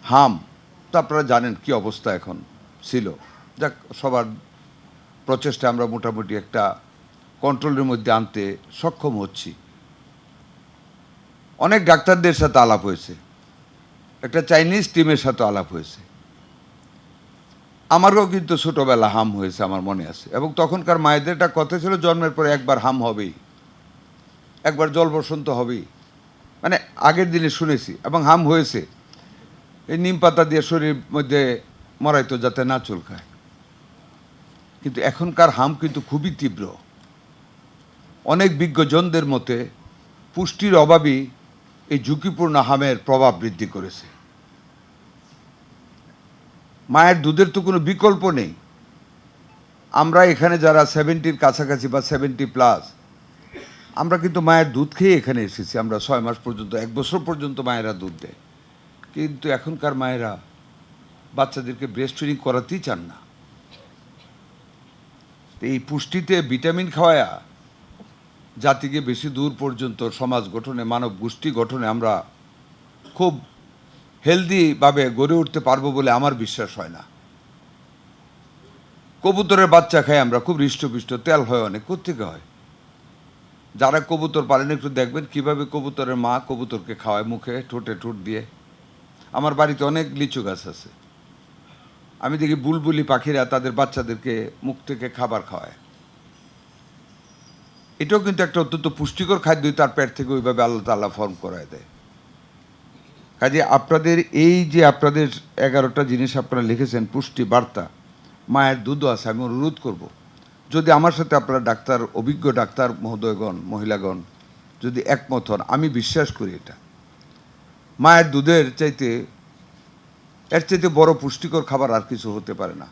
হাম তো আপনারা জানেন কি অবস্থা এখন ছিল। যাক, সবার প্রচেষ্টা আমরা মোটামুটি একটা কন্ট্রোলের মধ্যে আনতে সক্ষম হচ্ছি। অনেক ডাক্তারদের সাথে আলাপ হয়েছে, একটা চাইনিজ টিমের সাথে আলাপ হয়েছে। আমারও কিন্তু ছোটোবেলা হাম হয়েছে, আমার মনে আছে। এবং তখনকার মায়েদের একটা কথা ছিল, জন্মের পরে একবার হাম হবেই, একবার জল বসন্ত হবেই। মানে আগের দিনে শুনেছি, এবং হাম হয়েছে। এই নিম পাতা দিয়ে শরীর মধ্যে মরাইতো যাতে না চুলকায়। কিন্তু এখনকার হাম কিন্তু খুবই তীব্র। অনেক বিজ্ঞজনদের মতে পুষ্টির অভাবই এই ঝুঁকিপূর্ণ হামের প্রভাব বৃদ্ধি করেছে। মায়ের দুধের তো কোনো বিকল্প নেই। আমরা এখানে যারা 70-র কাছাকাছি বা 70+, আমরা কিন্তু মায়ের দুধ খেয়ে এখানে এসেছি। আমরা 6 মাস পর্যন্ত, 1 বছর পর্যন্ত মায়েরা দুধ দেয়। কিন্তু এখনকার মায়েরা বাচ্চাদেরকে ব্রেস্ট ফিডিং করাতেই চান না। এই পুষ্টিতে ভিটামিন খাওয়ায়া জাতিকে বেশি দূর পর্যন্ত সমাজ গঠনে, মানব গোষ্ঠী গঠনে আমরা খুব হেলদিভাবে গড়ে উঠতে পারবো বলে আমার বিশ্বাস হয় না। কবুতরের বাচ্চা খাই আমরা, খুব হৃষ্টপুষ্ট, তেল হয় অনেক। কোত্থেকে হয়? যারা কবুতর পালেন একটু দেখবেন কিভাবে কবুতরের মা কবুতরকে খাওয়ায়, মুখে ঠোঁটে ঠোঁট দিয়ে। আমার বাড়িতে অনেক লিচু গাছ আছে, আমি দেখি বুলবুলি পাখিরা তাদের বাচ্চাদেরকে মুখ থেকে খাবার খাওয়ায়। এটাও কিন্তু একটা অত্যন্ত পুষ্টিকর খাদ্যই, তার পেট থেকে ওইভাবে আল্লাহ তাআলা ফর্ম করায় দেয়। কাজে আপনাদের এই যে আপনাদের 11টা জিনিস আপনারা লিখেছেন পুষ্টি বার্তা, মায়ের দুধও আছে। আমি অনুরোধ করব, যদি আমার সাথে আপনারা ডাক্তার, অভিজ্ঞ ডাক্তার মহোদয়গণ, মহিলাগণ যদি একমত হন, আমি বিশ্বাস করি এটা মায়ের দুধের চাইতে, এর চাইতে বড় পুষ্টিকর খাবার আর কিছু হতে পারে না।